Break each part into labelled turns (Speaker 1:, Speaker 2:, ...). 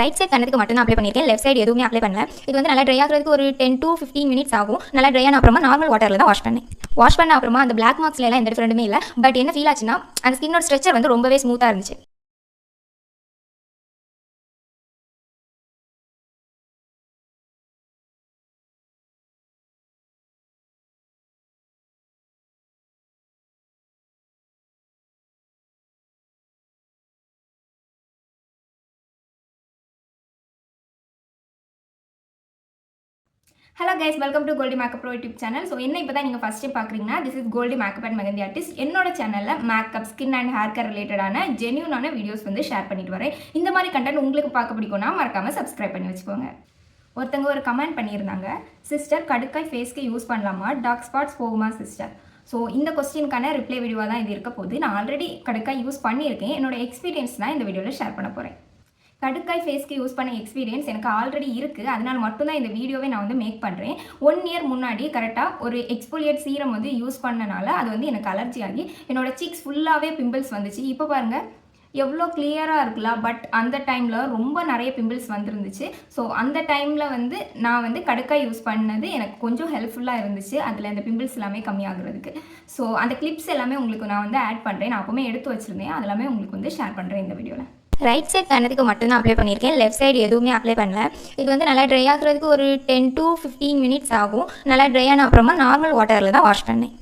Speaker 1: Right side கண்ணத்துக்கு மட்டும் தான் apply பண்ணியிருக்கேன். லெஃப்ட் சைடு எதுவுமே அப்ளை பண்ணல. இது வந்து நல்லா ட்ரை ஆகிறதுக்கு ஒரு 10 to 15 மினிட்ஸ் ஆகும். நல்லா ட்ரை ஆன அப்புறமா நார்மல் வாட்டரில் தான் வாஷ் பண்ணேன். வாஷ் பண்ண அப்புறமா அந்த பிளாக் மார்க்ஸ்ல எல்லாம் எந்த டிஃபரெண்ட்டுமே இல்லை. பட் என்ன ஃபீல் ஆச்சுன்னா அந்த ஸ்கின்னோட ஸ்ட்ரெச்சர் வந்து ரொம்பவே ஸ்மூத்தாக இருந்துச்சு.
Speaker 2: Hello guys, welcome to Goldie Makeup Pro YouTube channel. So என்ன இப்போ தான் நீங்கள் ஃபர்ஸ்ட் டைம் பார்க்குறீங்கன்னா this is Goldie Makeup and Mehendi Artist. என்னோட சேனலில் makeup, skin and hair care ரிலேட்டடான ஜென்யூனான வீடியோஸ் வந்து ஷேர் பண்ணிட்டு வரேன். இந்த மாதிரி கண்டென்ட் உங்களுக்கு பார்க்க பிடிக்கும்னா மறக்காமல் சப்ஸ்கிரைப் பண்ணி வச்சுக்கோங்க. ஒருத்தங்க ஒரு கமெண்ட் பண்ணியிருந்தாங்க, சிஸ்டர் கடுக்காய் ஃபேஸ்க்கு யூஸ் பண்ணலாமா, டார்க் ஸ்பாட்ஸ் போகுமா சிஸ்டர்? ஸோ இந்த கொஸ்டினுக்கான ரிப்ளை வீடியோவாக தான் இது இருக்க போகுது. நான் ஆல்ரெடி கடுக்காய் யூஸ் பண்ணியிருக்கேன். என்னோட எக்ஸ்பீரியன்ஸ் தான் இந்த வீடியோவில் ஷேர் பண்ண போகிறேன். கடுக்காய் ஃபேஸ்க்கு யூஸ் பண்ண எக்ஸ்பீரியன்ஸ் எனக்கு ஆல்ரெடி இருக்குது. அதனால் மட்டும்தான் இந்த வீடியோவை நான் வந்து மேக் பண்ணுறேன். 1 இயர் முன்னாடி கரெக்டாக ஒரு எக்ஸ்போலியேட் சீரம் வந்து யூஸ் பண்ணனால அது வந்து எனக்கு அலர்ஜி ஆகி என்னோடய சீக்ஸ் ஃபுல்லாகவே பிம்பிள்ஸ் வந்துச்சு. இப்போ பாருங்கள் எவ்வளோ கிளியராக இருக்கலாம். பட் அந்த டைமில் ரொம்ப நிறைய பிம்பிள்ஸ் வந்துருந்துச்சு. ஸோ அந்த டைமில் வந்து நான் வந்து கடுக்காய் யூஸ் பண்ணது எனக்கு கொஞ்சம் ஹெல்ப்ஃபுல்லாக இருந்துச்சு. அதில் இந்த பிம்பிள்ஸ் எல்லாமே கம்மியாகிறதுக்கு. ஸோ அந்த கிளிப்ஸ் எல்லாமே உங்களுக்கு நான் வந்து ஆட் பண்ணுறேன். நான் அப்போவுமே எடுத்து வச்சுருந்தேன். அதெல்லாமே உங்களுக்கு வந்து ஷேர் பண்ணுறேன் இந்த வீடியோவில்.
Speaker 1: ரைட் சைட் கண்ணத்துக்கு மட்டும் தான் அப்ளை பண்ணியிருக்கேன். லெஃப்ட் சைடு எதுவுமே அப்ளை பண்ணல. இது வந்து நல்லா ட்ரை ஆகிறதுக்கு ஒரு 10 to 15 மினிட்ஸ் ஆகும். நல்லா ட்ரை ஆன அப்புறமா நார்மல் வாட்டரில் தான் வாஷ் பண்ணேன்.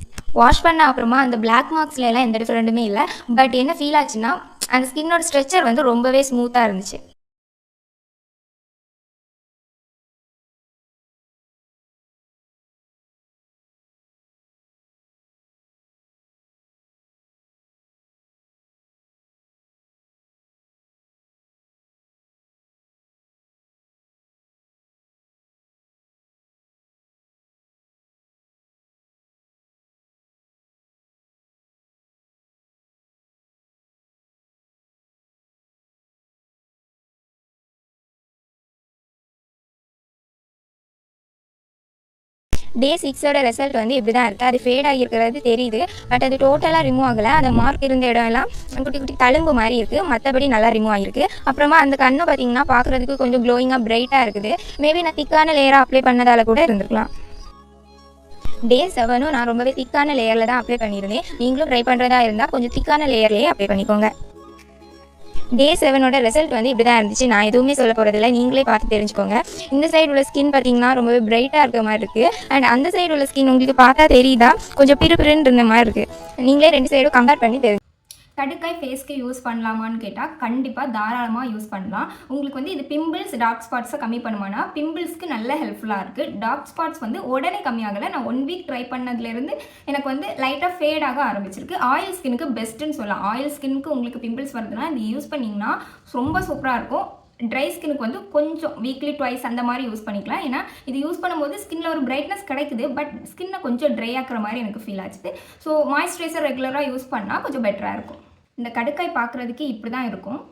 Speaker 1: வாஷ் பண்ண அப்புறமா அந்த பிளாக் மார்க்ஸ்ல எல்லாம் எந்த டிஃபரெண்ட்டுமே இல்லை. பட் என்ன ஃபீல் ஆச்சுன்னா அந்த ஸ்கின்னோட ஸ்ட்ரெச்சர் வந்து ரொம்பவே ஸ்மூத்தாக இருந்துச்சு. டே 6ஓட ரிசல்ட் வந்து இப்படி தான் இருக்குது. அது ஃபேட் ஆகியிருக்கிறது தெரியுது. பட் அது டோட்டலாக ரிமூவ் ஆகலை. அந்த மார்க் இருந்த இடம் எல்லாம் குட்டி குட்டி தழும்பு மாதிரி இருக்குது. மற்றபடி நல்லா ரிமூவ் ஆகிருக்கு. அப்புறமா அந்த கண்ணு பார்த்திங்கன்னா பார்க்குறதுக்கு கொஞ்சம் க்ளோயிங்காக பிரைட்டாக இருக்குது. மேபி நான் திக்கான லேயராக அப்ளை பண்ணதால் கூட இருந்திருக்கலாம். டே 7 நான் ரொம்பவே திக்கான லேயரில் தான் அப்ளை பண்ணியிருந்தேன். நீங்களும் ட்ரை பண்ணுறதா இருந்தால் கொஞ்சம் திக்கான லேயர்லேயே அப்ளை பண்ணிக்கோங்க. டே 7ஓட ரிசல்ட் வந்து இப்படி தான் இருந்துச்சு. நான் எதுவுமே சொல்ல போகிறதில்ல, நீங்களே பார்த்து தெரிஞ்சுக்கோங்க. இந்த சைடு உள்ள ஸ்கின் பார்த்திங்கன்னா ரொம்பவே பிரைட்டாக இருக்க மாதிரி இருக்குது. அண்ட் அந்த சைடு உள்ள ஸ்கின் உங்களுக்கு பார்த்தா தெரியுதா, கொஞ்சம் பிறுபிறுன்னு இருந்த மாதிரி இருக்குது. நீங்களே 2 சைடும் கம்பேர் பண்ணி தெரிஞ்சு.
Speaker 2: கடுக்காய் ஃபேஸ்க்கு யூஸ் பண்ணலாமான்னு கேட்டால் கண்டிப்பாக தாராளமாக யூஸ் பண்ணலாம். உங்களுக்கு வந்து இது பிம்பிள்ஸ், டார்க் ஸ்பாட்ஸை கம்மி பண்ணுமானா பிம்பிள்ஸ்க்கு நல்ல ஹெல்ப்ஃபுல்லாக இருக்குது. டார்க் ஸ்பாட்ஸ் வந்து உடனே கம்மியாகலை. நான் 1 வீக் ட்ரை பண்ணதுலேருந்து எனக்கு வந்து லைட்டாக ஃபேடாக ஆரம்பிச்சிருக்கு. ஆயில் ஸ்கின்னுக்கு பெஸ்ட்டுன்னு சொல்லலாம். ஆயில் ஸ்கின்னுக்கு உங்களுக்கு பிம்பிள்ஸ் வருதுன்னா இது யூஸ் பண்ணிங்கன்னா ரொம்ப சூப்பராக இருக்கும். ட்ரை ஸ்கின்னுக்கு வந்து கொஞ்சம் வீக்லி ட்வைஸ் அந்த மாதிரி யூஸ் பண்ணிக்கலாம். ஏன்னா இது யூஸ் பண்ணும்போது ஸ்கின்னில் ஒரு பிரைட்னஸ் கிடைக்குது. பட் ஸ்கின்னை கொஞ்சம் ட்ரை ஆக்குற மாதிரி எனக்கு ஃபீல் ஆச்சு. ஸோ மாய்ஸ்சரைசர் ரெகுலராக யூஸ் பண்ணால் கொஞ்சம் பெட்டராக இருக்கும். இந்த கடுக்காய் பார்க்குறதுக்கு இப்படி தான் இருக்கும்.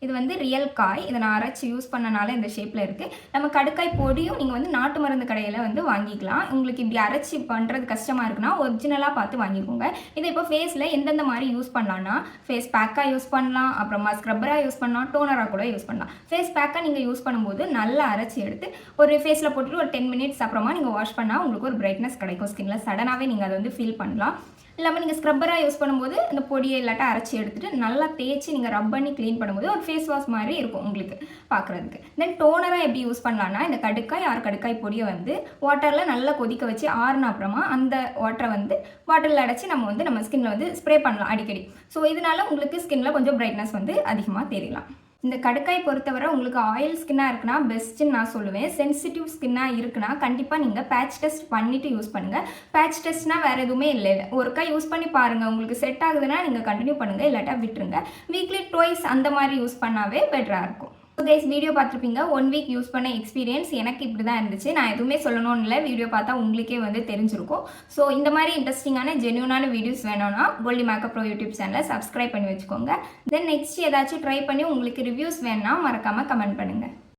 Speaker 2: இது வந்து ரியல் காய். இதை நான் அரைச்சி யூஸ் பண்ணனால இந்த ஷேப்பில் இருக்குது. நம்ம கடுக்காய் பொடியும் நீங்கள் வந்து நாட்டு மருந்து கடையில் வந்து வாங்கிக்கலாம். உங்களுக்கு இப்படி அரைச்சி பண்ணுறது கஷ்டமாக இருக்குன்னா ஒரிஜினலாக பார்த்து வாங்கிக்கோங்க. இதை இப்போ ஃபேஸில் எந்தெந்த மாதிரி யூஸ் பண்ணலான்னா ஃபேஸ் பேக்காக யூஸ் பண்ணலாம், அப்புறமா ஸ்க்ரப்பராக யூஸ் பண்ணலாம், டோனராக கூட யூஸ் பண்ணலாம். ஃபேஸ் பேக்காக நீங்கள் யூஸ் பண்ணும்போது நல்லா அரைச்சி எடுத்து ஒரு ஃபேஸில் போட்டுட்டு ஒரு 10 மினிட்ஸ் அப்புறமா நீங்கள் வாஷ் பண்ணால் உங்களுக்கு ஒரு பிரைட்னஸ் கிடைக்கும். ஸ்கின்னில் சடனாகவே நீங்கள் அதை வந்து ஃபீல் பண்ணலாம். இல்லாமல் நீங்கள் ஸ்க்ரப்பராக யூஸ் பண்ணும்போது இந்த பொடியை இல்லாட்டா அரைச்சி எடுத்துகிட்டு நல்லா தேய்ச்சி நீங்கள் ரப் பண்ணி க்ளீன் பண்ணும்போது ஒரு ஃபேஸ் வாஷ் மாதிரி இருக்கும் உங்களுக்கு பார்க்குறதுக்கு. தென் டோனராக எப்படி யூஸ் பண்ணலான்னா இந்த கடுக்காய் கடுக்காய் பொடியை வந்து வாட்டரில் நல்லா கொதிக்க வச்சு ஆறுன அப்புறமா அந்த வாட்டரை வந்து பாட்டிலில் அடைச்சி நம்ம ஸ்கின்னில் வந்து ஸ்ப்ரே பண்ணலாம் அடிக்கடி. ஸோ இதனால் உங்களுக்கு ஸ்கின்னில் கொஞ்சம் பிரைட்னஸ் வந்து அதிகமாக தெரியலாம். இந்த கடுக்காய் பொறுத்தவரை உங்களுக்கு ஆயில் ஸ்கின்னாக இருக்குன்னா பெஸ்ட்டுன்னு நான் சொல்லுவேன். சென்சிட்டிவ் ஸ்கின்னாக இருக்குன்னா கண்டிப்பாக நீங்கள் பேட்ச் டெஸ்ட் பண்ணிவிட்டு யூஸ் பண்ணுங்கள். பேட்ச் டெஸ்ட்னால் வேறு எதுவுமே இல்லை. ஒருக்கா யூஸ் பண்ணி பாருங்கள். உங்களுக்கு செட் ஆகுதுன்னா நீங்கள் கண்டினியூ பண்ணுங்கள், இல்லாட்டா விட்டுருங்க. வீக்லி ட்வைஸ் அந்த மாதிரி யூஸ் பண்ணாவே பெட்டராக இருக்கும். கைஸ் வீடியோ பார்த்துருப்பீங்க. 1 வீக் யூஸ் பண்ண எக்ஸ்பீரியன்ஸ் எனக்கு இப்படி தான் இருந்துச்சு. நான் எதுவுமே சொல்லணும்னு இல்லை, வீடியோ பார்த்தா உங்களுக்கே வந்து தெரிஞ்சிருக்கும். ஸோ இந்த மாதிரி இன்ட்ரெஸ்டிங்கான ஜென்யூனான வீடியோஸ் வேணும்னா கோல்டி மேக்கப் ப்ரோ யூடியூப் சேனலை சப்ஸ்கிரைப் பண்ணி வச்சுக்கோங்க. தென் நெக்ஸ்ட் ஏதாச்சும் ட்ரை பண்ணி உங்களுக்கு ரிவ்யூஸ் வேணும்னா மறக்காமல் கமெண்ட் பண்ணுங்கள்.